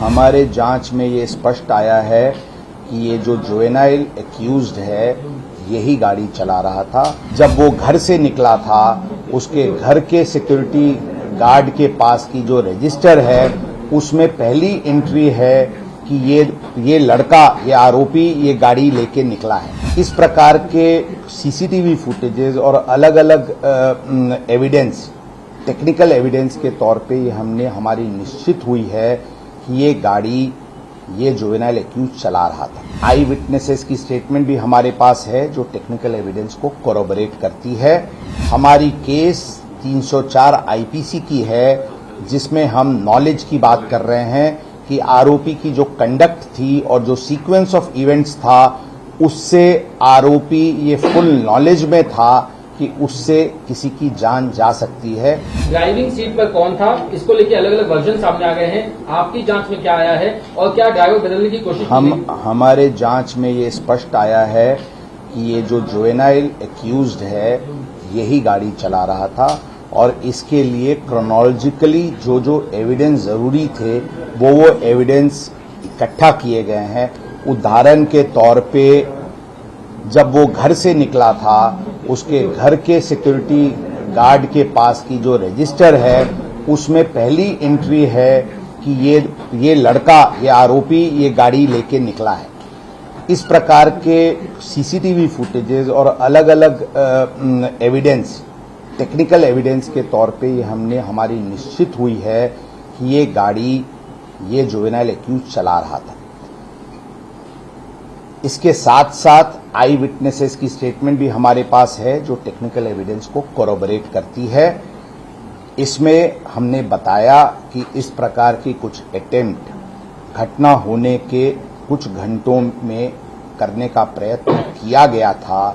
हमारे जांच में ये स्पष्ट आया है कि ये जो जुवेनाइल एक्यूज्ड है यही गाड़ी चला रहा था। जब वो घर से निकला था उसके घर के सिक्योरिटी गार्ड के पास की जो रजिस्टर है उसमें पहली एंट्री है कि ये लड़का, ये आरोपी ये गाड़ी लेके निकला है। इस प्रकार के सीसीटीवी फुटेजेस और अलग अलग एविडेंस, टेक्निकल एविडेंस के तौर पे ये हमारी निश्चित हुई है कि ये गाड़ी ये जुवेनाइल एक्यूज चला रहा था। आई विटनेसेस की स्टेटमेंट भी हमारे पास है जो टेक्निकल एविडेंस को कोरोबोरेट करती है। हमारी केस 304 आईपीसी की है जिसमें हम नॉलेज की बात कर रहे हैं कि आरोपी की जो कंडक्ट थी और जो सीक्वेंस ऑफ इवेंट्स था उससे आरोपी ये फुल नॉलेज में था कि उससे किसी की जान जा सकती है। ड्राइविंग सीट पर कौन था, इसको लेके अलग अलग वर्जन सामने आ गए हैं। आपकी जांच में क्या आया है और क्या ड्राइवर बदलने की कोशिश हमारे जांच में ये स्पष्ट आया है कि ये जो जुवेनाइल एक्यूज्ड है यही गाड़ी चला रहा था और इसके लिए क्रोनोलॉजिकली जो एविडेंस जरूरी थे वो एविडेंस इकट्ठा किए गए हैं। उदाहरण के तौर पे जब वो घर से निकला था उसके घर के सिक्योरिटी गार्ड के पास की जो रजिस्टर है उसमें पहली एंट्री है कि ये लड़का, ये आरोपी ये गाड़ी लेके निकला है। इस प्रकार के सीसीटीवी फुटेजेस और अलग अलग एविडेंस, टेक्निकल एविडेंस के तौर पे ये हमारी निश्चित हुई है कि ये गाड़ी ये जुवेनाइल एक्यूज चला रहा था। इसके साथ साथ आई विटनेसेस की स्टेटमेंट भी हमारे पास है जो टेक्निकल एविडेंस को कोरोबोरेट करती है। इसमें हमने बताया कि इस प्रकार की कुछ अटेम्प्ट घटना होने के कुछ घंटों में करने का प्रयत्न किया गया था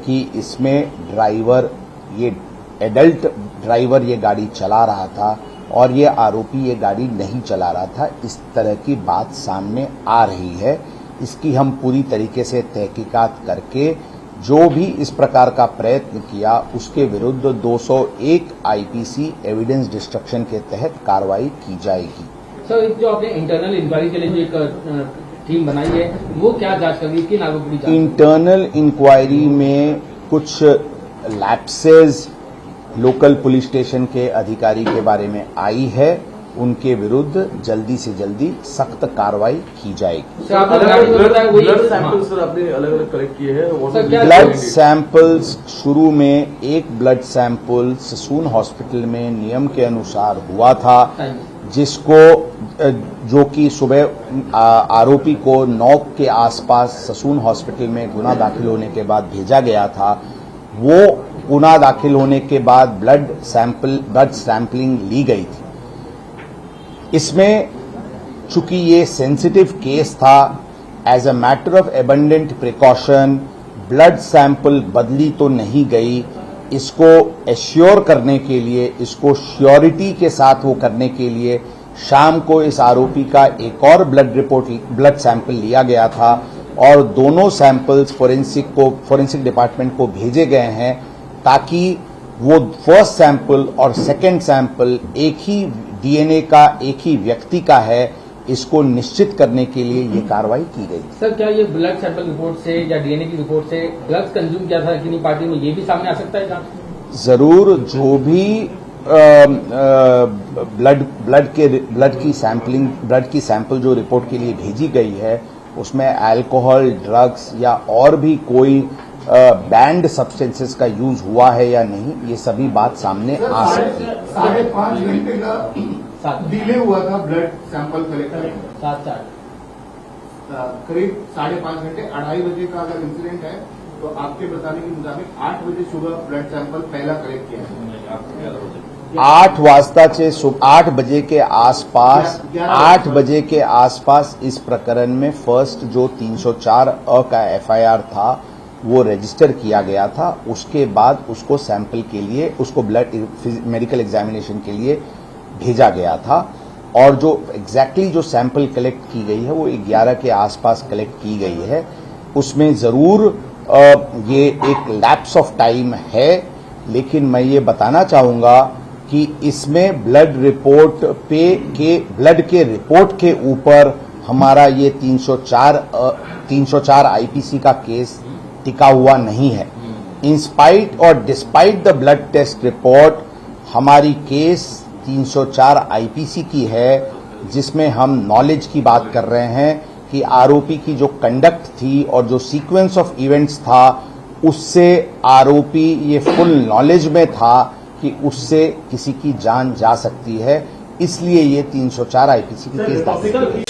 कि इसमें ड्राइवर, ये एडल्ट ड्राइवर ये गाड़ी चला रहा था और ये आरोपी ये गाड़ी नहीं चला रहा था। इस तरह की बात सामने आ रही है। इसकी हम पूरी तरीके से तहकीकात करके जो भी इस प्रकार का प्रयत्न किया उसके विरुद्ध 201 आईपीसी एविडेंस डिस्ट्रक्शन के तहत कार्रवाई की जाएगी। सर, जो आपने इंटरनल इंक्वायरी के लिए जो एक टीम बनाई है वो क्या जांच करेगी, किन आरोपों की जांच? इंटरनल इंक्वायरी में कुछ लैप्सेस लोकल पुलिस स्टेशन के अधिकारी के बारे में आई है, उनके विरुद्ध जल्दी से जल्दी सख्त कार्रवाई की जाएगी। ब्लड सैंपल्स सर आपने अलग अलग कलेक्ट किए हैं। ब्लड सैंपल्स शुरू में एक ब्लड सैंपल ससून हॉस्पिटल में नियम के अनुसार हुआ था जिसको जो कि सुबह आरोपी को 9 के आसपास ससून हॉस्पिटल में गुना दाखिल होने के बाद भेजा गया था। वो गुना दाखिल होने के बाद ब्लड सैंपलिंग ली गई थी। इसमें चूंकि ये सेंसिटिव केस था, as a matter of abundant precaution blood sample बदली तो नहीं गई। इसको एश्योर करने के लिए, इसको श्योरिटी के साथ वो करने के लिए शाम को इस आरोपी का एक और ब्लड सैंपल लिया गया था और दोनों सैंपल्स फोरेंसिक डिपार्टमेंट को भेजे गए हैं ताकि वो फर्स्ट सैंपल और सेकंड सैंपल एक ही डीएनए का, एक ही व्यक्ति का है, इसको निश्चित करने के लिए ये कार्रवाई की गई। सर, क्या ये ब्लड सैंपल रिपोर्ट से या डीएनए की रिपोर्ट से ड्रग्स कंज्यूम किया था किन्हीं पार्टी में, ये भी सामने आ सकता है? जरूर, जो भी ब्लड की सैंपल जो रिपोर्ट के लिए भेजी गई है उसमें अल्कोहल, ड्रग्स या और भी कोई बैंड सब्सटेंसेस का यूज हुआ है या नहीं, ये सभी बात सामने आ सकती है। 5.5 घंटे का डिले हुआ था ब्लड सैंपल कलेक्ट करने में। करीब 5.5 घंटे, 2:30 बजे का अगर इंसिडेंट है तो आपके बताने के मुताबिक 8 बजे सुबह ब्लड सैंपल पहला कलेक्ट किया है। 8 बजे के आसपास इस प्रकरण में फर्स्ट जो 304 का एफआईआर था वो रजिस्टर किया गया था। उसके बाद उसको सैंपल के लिए, उसको ब्लड मेडिकल एग्जामिनेशन के लिए भेजा गया था और जो एग्जैक्टली जो सैंपल कलेक्ट की गई है वो 11 के आसपास कलेक्ट की गई है। उसमें जरूर ये एक लैप्स ऑफ टाइम है, लेकिन मैं ये बताना चाहूंगा कि इसमें ब्लड रिपोर्ट ब्लड के रिपोर्ट के ऊपर हमारा ये 304 आईपीसी का केस टिका हुआ नहीं है। इंस्पाइट और despite the blood test report हमारी केस 304 आईपीसी की है, जिसमें हम नॉलेज की बात कर रहे हैं कि आरोपी की जो कंडक्ट थी और जो सीक्वेंस ऑफ इवेंट्स था, उससे आरोपी ये फुल नॉलेज में था कि उससे किसी की जान जा सकती है, इसलिए ये 304 आईपीसी की केस दाखिल की।